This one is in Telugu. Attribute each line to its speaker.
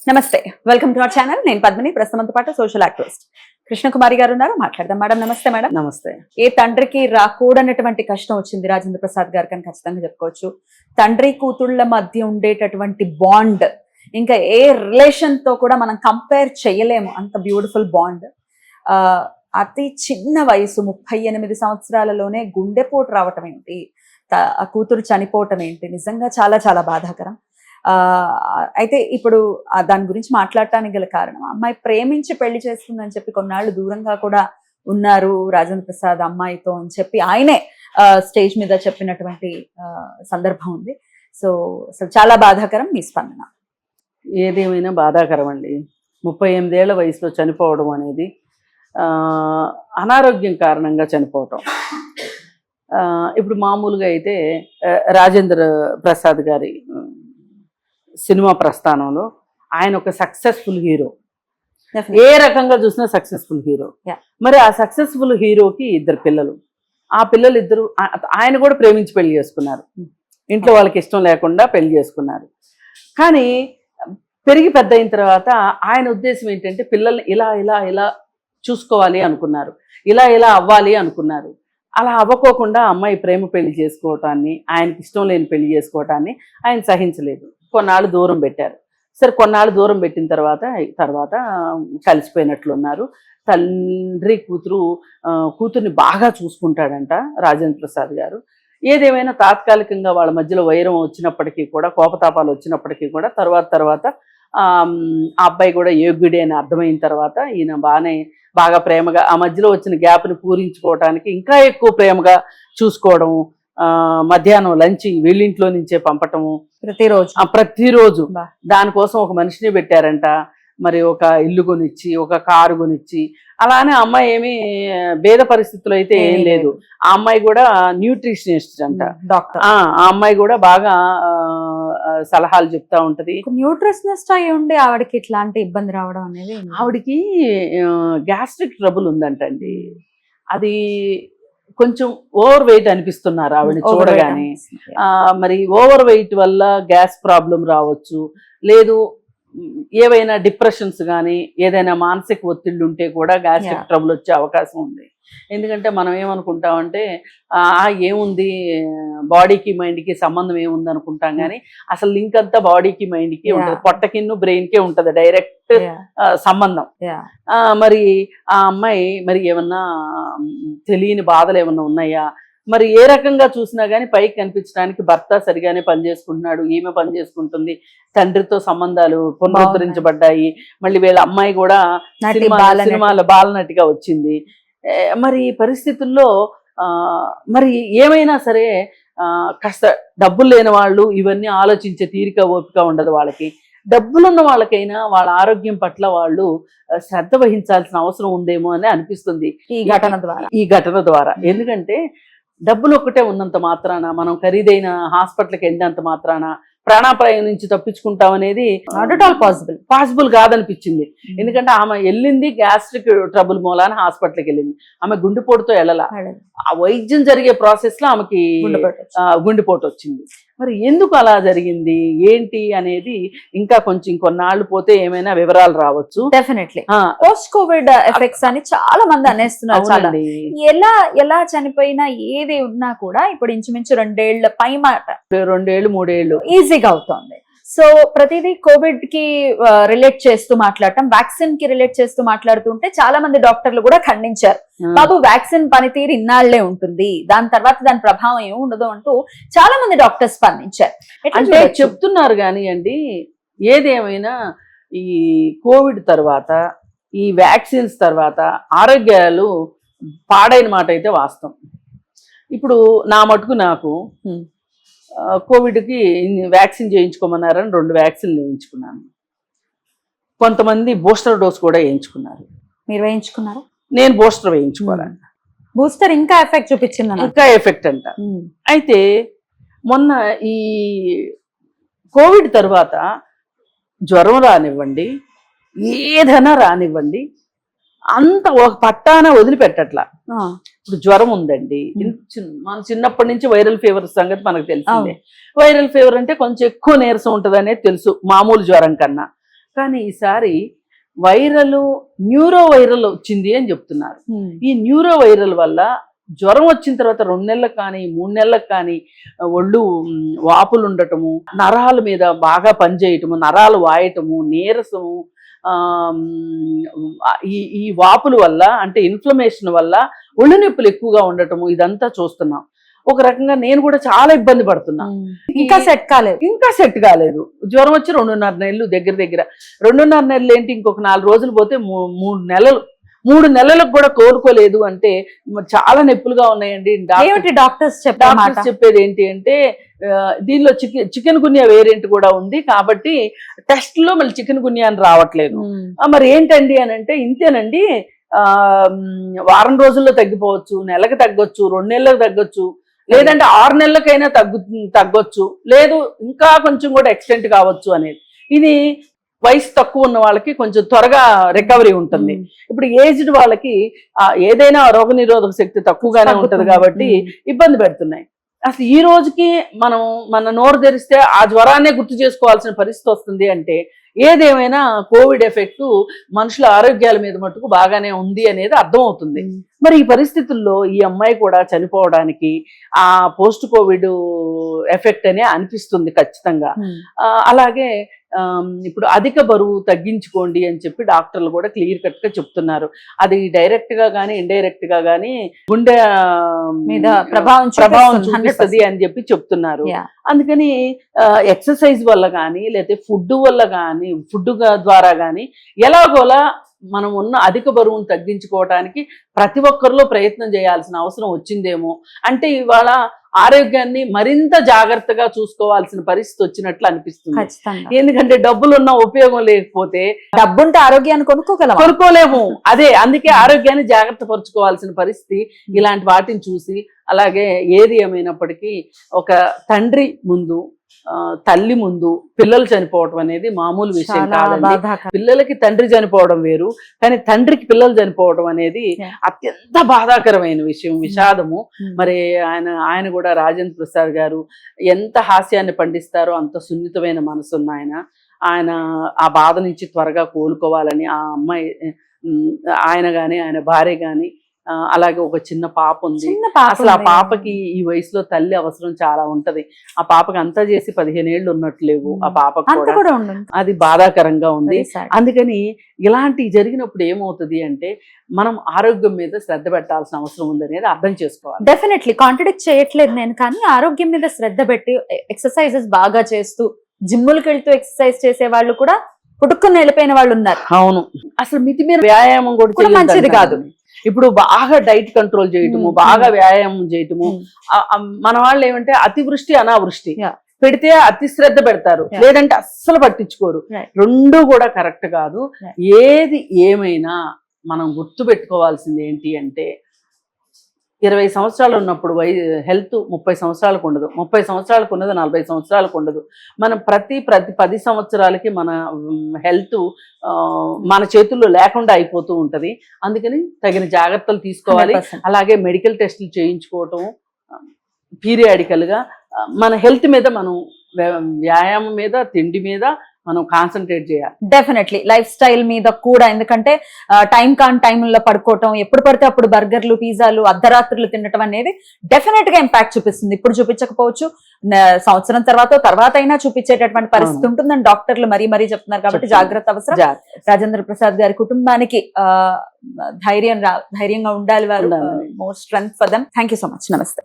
Speaker 1: నమస్తే, వెల్కమ్ టు అవర్ ఛానల్. నేను పద్మిని, ప్రస్తుతంతో పాటు సోషల్ యాక్టివిస్ట్ కృష్ణకుమారి గారు ఉన్నారు. మాట్లాడదాం. మేడం నమస్తే. మేడం
Speaker 2: నమస్తే.
Speaker 1: ఏ తండ్రికి రాకూడనటువంటి కష్టం వచ్చింది రాజేంద్ర ప్రసాద్ గారికి అని ఖచ్చితంగా చెప్పుకోవచ్చు. తండ్రి కూతుళ్ళ మధ్య ఉండేటటువంటి బాండ్ ఇంకా ఏ రిలేషన్ తో కూడా మనం కంపేర్ చేయలేము, అంత బ్యూటిఫుల్ బాండ్. అతి చిన్న వయసు 38 సంవత్సరాలలోనే గుండెపోటు రావటం ఏంటి, కూతురు చనిపోవటం ఏంటి, నిజంగా చాలా చాలా బాధాకరం. అయితే ఇప్పుడు దాని గురించి మాట్లాడటానికి గల కారణం, అమ్మాయి ప్రేమించి పెళ్లి చేసుకుందని చెప్పి కొన్నాళ్ళు దూరంగా కూడా ఉన్నారు రాజేంద్ర ప్రసాద్ అమ్మాయితో అని చెప్పి ఆయనే స్టేజ్ మీద చెప్పినటువంటి సందర్భం ఉంది. సో అసలు చాలా బాధాకరం. మీ స్పందన?
Speaker 2: ఏదేమైనా బాధాకరం అండి. 38 ఏళ్ల వయసులో చనిపోవడం అనేది అనారోగ్యం కారణంగా చనిపోవటం. ఇప్పుడు మామూలుగా అయితే రాజేంద్ర ప్రసాద్ గారి సినిమా ప్రస్థానంలో ఆయన ఒక సక్సెస్ఫుల్ హీరో, ఏ రకంగా చూసినా సక్సెస్ఫుల్ హీరో. మరి ఆ సక్సెస్ఫుల్ హీరోకి 2 పిల్లలు. ఆ పిల్లలు ఇద్దరు ఆయన కూడా ప్రేమించి పెళ్లి చేసుకున్నారు, ఇంట్లో వాళ్ళకి ఇష్టం లేకుండా పెళ్లి చేసుకున్నారు. కానీ పెరిగి పెద్ద అయిన తర్వాత ఆయన ఉద్దేశం ఏంటంటే పిల్లల్ని ఇలా ఇలా ఇలా చూసుకోవాలి అనుకున్నారు, ఇలా ఇలా అవ్వాలి అనుకున్నారు. అలా అవ్వకోకుండా అమ్మాయి ప్రేమ పెళ్లి చేసుకోవటాన్ని, ఆయనకి ఇష్టం లేని పెళ్లి చేసుకోవటాన్ని ఆయన సహించలేదు. కొన్నాళ్ళు దూరం పెట్టారు. సరే, కొన్నాళ్ళు దూరం పెట్టిన తర్వాత కలిసిపోయినట్లున్నారు. తండ్రి కూతుర్ని బాగా చూసుకుంటాడంట రాజేంద్ర ప్రసాద్ గారు. ఏదేమైనా తాత్కాలికంగా వాళ్ళ మధ్యలో వైరం వచ్చినప్పటికీ కూడా, కోపతాపాలు వచ్చినప్పటికీ కూడా తర్వాత ఆ అబ్బాయి కూడా యోగ్యుడే అని అర్థమైన తర్వాత ఈయన బాగా ప్రేమగా ఆ మధ్యలో వచ్చిన గ్యాప్ని పూరించుకోవడానికి ఇంకా ఎక్కువ ప్రేమగా చూసుకోవడం, మధ్యాహ్నం లంచ్ వీళ్ళింట్లో నుంచే పంపటము ప్రతిరోజు. దానికోసం ఒక మనిషిని పెట్టారంట. మరి ఒక ఇల్లు కొనిచ్చి, ఒక కారు కొనిచ్చి, అలానే అమ్మాయి ఏమి భేద పరిస్థితులు అయితే ఏం లేదు. ఆ అమ్మాయి కూడా న్యూట్రిషనిస్ట్ అంట, డాక్టర్. ఆ అమ్మాయి కూడా బాగా సలహాలు చెప్తా ఉంటది.
Speaker 1: న్యూట్రిషనిస్ట్ అయి ఉండి ఆవిడకి ఇట్లాంటి ఇబ్బంది రావడం అనేది,
Speaker 2: ఆవిడకి గ్యాస్ట్రిక్ ట్రబుల్ ఉందంటండి. అది కొంచెం ఓవర్ వెయిట్ అనిపిస్తున్నారు ఆవిడని చూడగానే. మరి ఓవర్ వెయిట్ వల్ల గ్యాస్ ప్రాబ్లం రావచ్చు, లేదు ఏవైనా డిప్రెషన్స్ కానీ ఏదైనా మానసిక ఒత్తిళ్ళు ఉంటే కూడా గ్యాస్ట్రిక్ ట్రబుల్ వచ్చే అవకాశం ఉంది. ఎందుకంటే మనం ఏమనుకుంటామంటే ఏముంది, బాడీకి మైండ్కి సంబంధం ఏముంది అనుకుంటాం, కానీ అసలు లింక్ అంతా బాడీకి మైండ్కి ఉంటుంది, పొట్టకిన్ను బ్రెయిన్కే ఉంటుంది డైరెక్ట్ సంబంధం. మరి ఆ అమ్మాయి మరి ఏమన్నా తెలియని బాధలు ఏమన్నా ఉన్నాయా, మరి ఏ రకంగా చూసినా కానీ పైకి కనిపించడానికి భర్త సరిగానే పనిచేసుకుంటున్నాడు, ఈమె పనిచేసుకుంటుంది, తండ్రితో సంబంధాలు పునరుద్ధరించబడ్డాయి. మళ్ళీ వీళ్ళ అమ్మాయి కూడా సినిమాలో బాలనటిగా వచ్చింది. మరి పరిస్థితుల్లో మరి ఏమైనా సరే కాస్త డబ్బులు లేని వాళ్ళు ఇవన్నీ ఆలోచించే తీరిక ఓపిక ఉండదు వాళ్ళకి. డబ్బులున్న వాళ్ళకైనా వాళ్ళ ఆరోగ్యం పట్ల వాళ్ళు శ్రద్ధ వహించాల్సిన అవసరం ఉందేమో అని అనిపిస్తుంది ఈ ఘటన ద్వారా. ఎందుకంటే డబ్బులు ఒక్కటే ఉన్నంత మాత్రాన, మనం ఖరీదైన హాస్పిటల్కి వెళ్ళినంత మాత్రాన ప్రాణాపాయం నుంచి తప్పించుకుంటాం అనేది పాసిబుల్ కాదనిపించింది. ఎందుకంటే ఆమె వెళ్ళింది గ్యాస్ట్రిక్ ట్రబుల్ మూలాన హాస్పిటల్కి వెళ్ళింది. ఆమె గుండెపోటుతో వెళ్ళాల, ఆ వైద్యం జరిగే ప్రాసెస్ లో ఆమెకి గుండెపోటు వచ్చింది. మరి ఎందుకు అలా జరిగింది ఏంటి అనేది ఇంకా కొంచెం కొన్నాళ్ళు పోతే ఏమైనా వివరాలు రావచ్చు.
Speaker 1: డెఫినెట్లీ పోస్ట్ కోవిడ్ ఎఫెక్ట్స్ అని చాలా మంది అనేస్తున్నారు. ఎలా చనిపోయినా ఏది ఉన్నా కూడా ఇప్పుడు ఇంచుమించు 2 ఏళ్ల పై మాట,
Speaker 2: 2 ఏళ్ళు 3 ఏళ్ళు
Speaker 1: ఈజీగా అవుతుంది. సో ప్రతిదీ కోవిడ్ కి రిలేట్ చేస్తూ మాట్లాడటం, వ్యాక్సిన్ కి రిలేట్ చేస్తూ మాట్లాడుతుంటే చాలా మంది డాక్టర్లు కూడా ఖండించారు. బాబు వ్యాక్సిన్ పనితీరు ఇన్నాళ్లే ఉంటుంది, దాని తర్వాత దాని ప్రభావం ఏమి ఉండదు అంటూ చాలా మంది డాక్టర్స్ స్పందించారు.
Speaker 2: అంటే చెప్తున్నారు కానీ అండి, ఏదేమైనా ఈ కోవిడ్ తర్వాత ఈ వ్యాక్సిన్స్ తర్వాత ఆరోగ్యాలు పాడైన మాట అయితే వాస్తవం. ఇప్పుడు నా మటుకు నాకు కోవిడ్కి వ్యాక్సిన్ చేయించుకోమన్నారని 2 వ్యాక్సిన్లు వేయించుకున్నాను. కొంతమంది బూస్టర్ డోస్ కూడా వేయించుకున్నారు.
Speaker 1: మీరు వేయించుకున్నారా?
Speaker 2: నేను బూస్టర్ వేయించుకోవాలంట.
Speaker 1: బూస్టర్ ఇంకా ఎఫెక్ట్ చూపించింది,
Speaker 2: ఇంకా ఎఫెక్ట్ అంట. అయితే మొన్న ఈ కోవిడ్ తర్వాత జ్వరం రానివ్వండి, ఏదైనా రానివ్వండి, అంత ఒక పట్టాన వదిలిపెట్టట్లా. ఇప్పుడు జ్వరం ఉందండి, మన చిన్నప్పటి నుంచి వైరల్ ఫీవర్ సంగతి మనకు తెలిసిందే. వైరల్ ఫీవర్ అంటే కొంచెం ఎక్కువ నీరసం ఉంటుంది అనేది తెలుసు మామూలు జ్వరం కన్నా. కానీ ఈసారి న్యూరో వైరల్ వచ్చింది అని చెప్తున్నారు. ఈ న్యూరో వైరల్ వల్ల జ్వరం వచ్చిన తర్వాత 2 నెలలకు కానీ 3 నెలలకు కానీ ఒళ్ళు వాపులు ఉండటము, నరాల మీద బాగా పనిచేయటము, నరాలు వాయటము, నీరసము, ఈ వాపుల వల్ల అంటే ఇన్ఫ్లమేషన్ వల్ల ఒళ్ళు నొప్పులు ఎక్కువగా ఉండటము, ఇదంతా చూస్తున్నాం. ఒక రకంగా నేను కూడా చాలా ఇబ్బంది పడుతున్నా.
Speaker 1: ఇంకా సెట్ కాలేదు.
Speaker 2: జ్వరం వచ్చి 2.5 నెలలు, దగ్గర 2.5 నెలలు ఏంటి, ఇంకొక 4 రోజులు పోతే 3 నెలలు. 3 నెలలకు కూడా కోలుకోలేదు అంటే చాలా నొప్పులుగా ఉన్నాయండి.
Speaker 1: డాక్టర్స్
Speaker 2: చెప్పేది ఏంటి అంటే దీనిలో చికెన్ గున్యా వేరియంట్ కూడా ఉంది కాబట్టి టెస్ట్ లో మళ్ళీ చికెన్ గున్యా అని రావట్లేదు. మరి ఏంటండి అని అంటే ఇంతేనండి, వారం రోజుల్లో తగ్గిపోవచ్చు, నెలకు తగ్గొచ్చు, 2 నెలలకు తగ్గొచ్చు, లేదంటే 6 నెలలకైనా తగ్గొచ్చు, లేదు ఇంకా కొంచెం కూడా ఎక్స్టెంట్ కావచ్చు అనేది. ఇది వయసు తక్కువ ఉన్న వాళ్ళకి కొంచెం త్వరగా రికవరీ ఉంటుంది. ఇప్పుడు ఏజ్డ్ వాళ్ళకి ఏదైనా రోగనిరోధక శక్తి తక్కువగానే ఉంటది కాబట్టి ఇబ్బంది పెడుతున్నాయి. అసలు ఈ రోజుకి మన నోరు తెరిస్తే ఆ జ్వరాన్నే గుర్తు చేసుకోవాల్సిన పరిస్థితి వస్తుంది అంటే ఏదేమైనా కోవిడ్ ఎఫెక్ట్ మనుషుల ఆరోగ్యాల మీద మటుకు బాగానే ఉంది అనేది అర్థమవుతుంది. మరి ఈ పరిస్థితుల్లో ఈ అమ్మాయి కూడా చనిపోవడానికి ఆ పోస్ట్ కోవిడ్ ఎఫెక్ట్ అనే అనిపిస్తుంది ఖచ్చితంగా. అలాగే ఇప్పుడు అధిక బరువు తగ్గించుకోండి అని చెప్పి డాక్టర్లు కూడా క్లియర్ కట్ గా చెప్తున్నారు. అది డైరెక్ట్ గా గానీ ఇండైరెక్ట్ గా గానీ గుండె
Speaker 1: మీద ప్రభావం
Speaker 2: చూపిస్తుంది అని చెప్పి చెప్తున్నారు. అందుకని ఎక్సర్సైజ్ వల్ల కానీ లేకపోతే ఫుడ్ వల్ల కానీ ఫుడ్ ద్వారా కానీ ఎలాగోలా మనం ఉన్న అధిక బరువును తగ్గించుకోవడానికి ప్రతి ఒక్కరిలో ప్రయత్నం చేయాల్సిన అవసరం వచ్చిందేమో. అంటే ఇవాళ ఆరోగ్యాన్ని మరింత జాగ్రత్తగా చూసుకోవాల్సిన పరిస్థితి వచ్చినట్లు అనిపిస్తుంది. ఎందుకంటే డబ్బులు ఉన్న ఉపయోగం లేకపోతే,
Speaker 1: డబ్బుంటే ఆరోగ్యాన్ని
Speaker 2: కొనుక్కోలేము. అదే అందుకే ఆరోగ్యాన్ని జాగ్రత్త పరుచుకోవాల్సిన పరిస్థితి ఇలాంటి వాటిని చూసి. అలాగే ఏది ఏమైనప్పటికీ ఒక తండ్రి ముందు తల్లి ముందు పిల్లలు చనిపోవడం అనేది మామూలు విషయం కాదండి. పిల్లలకి తండ్రి చనిపోవడం వేరు, కానీ తండ్రికి పిల్లలు చనిపోవడం అనేది అత్యంత బాధాకరమైన విషయం, విషాదము. మరి ఆయన కూడా రాజేంద్ర ప్రసాద్ గారు ఎంత హాస్యాన్ని పండిస్తారో అంత సున్నితమైన మనసున్న ఆయన ఆ బాధ నుంచి త్వరగా కోలుకోవాలని ఆ అమ్మాయి ఆయన గాని ఆయన భార్య గాని అలాగే ఒక చిన్న పాప ఉంది. అసలు ఆ పాపకి ఈ వయసులో తల్లి అవసరం చాలా ఉంటది. ఆ పాపకి అంతా చేసి 15 ఏళ్ళు ఉన్నట్లేవు. ఆ పాపకు కూడా అది బాధాకరంగా ఉంది. అందుకని ఇలాంటి జరిగినప్పుడు ఏమవుతుంది అంటే మనం ఆరోగ్యం మీద శ్రద్ధ పెట్టాల్సిన అవసరం ఉంది అనేది అర్థం చేసుకోవాలి.
Speaker 1: డెఫినెట్లీ కాంట్రడిక్ట్ చేయట్లేదు నేను, కానీ ఆరోగ్యం మీద శ్రద్ధ పెట్టి ఎక్సర్సైజెస్ బాగా చేస్తూ జిమ్ములకి వెళ్తూ ఎక్సర్సైజ్ చేసే వాళ్ళు కూడా పుట్టుకుని వెళ్ళిపోయిన వాళ్ళు ఉన్నారు.
Speaker 2: అవును, అసలు మితిమీర వ్యాయామం కూడా
Speaker 1: మంచిది కాదు.
Speaker 2: ఇప్పుడు బాగా డైట్ కంట్రోల్ చేయటము, బాగా వ్యాయామం చేయటము. మన వాళ్ళు ఏమంటే అతివృష్టి అనావృష్టి పెడితే అతి శ్రద్ధ పెడతారు, లేదంటే అస్సలు పట్టించుకోరు. రెండు కూడా కరెక్ట్ కాదు. ఏది ఏమైనా మనం గుర్తు పెట్టుకోవాల్సింది ఏంటి అంటే 20 సంవత్సరాలు ఉన్నప్పుడు హెల్త్ 30 సంవత్సరాలకు ఉండదు, 30 సంవత్సరాలకు ఉన్నది 40 సంవత్సరాలకు ఉండదు. మనం ప్రతి 10 సంవత్సరాలకి మన హెల్త్ మన చేతుల్లో లేకుండా అయిపోతూ ఉంటది. అందుకని తగిన జాగ్రత్తలు తీసుకోవాలి. అలాగే మెడికల్ టెస్టులు చేయించుకోవటం పీరియాడికల్ గా మన హెల్త్ మీద మనం వ్యాయామం మీద తిండి మీద మనం కాన్సన్ట్రేట్ చేయాలి.
Speaker 1: డెఫినెట్లీ లైఫ్ స్టైల్ మీద కూడా, ఎందుకంటే టైం కాని టైంలో పడుకోవటం, ఎప్పుడు పడితే అప్పుడు బర్గర్లు పిజ్జాలు అర్ధరాత్రులు తినటం అనేది డెఫినెట్ గా ఇంపాక్ట్ చూపిస్తుంది. ఇప్పుడు చూపించకపోవచ్చు, సంవత్సరం తర్వాత అయినా చూపించేటటువంటి పరిస్థితి ఉంటుందని డాక్టర్లు మరీ చెప్తున్నారు. కాబట్టి జాగ్రత్త అవసరం. రాజేంద్ర ప్రసాద్ గారి కుటుంబానికి ధైర్యంగా ఉండాలి. వారు more strength for them. Thank you so much. నమస్తే.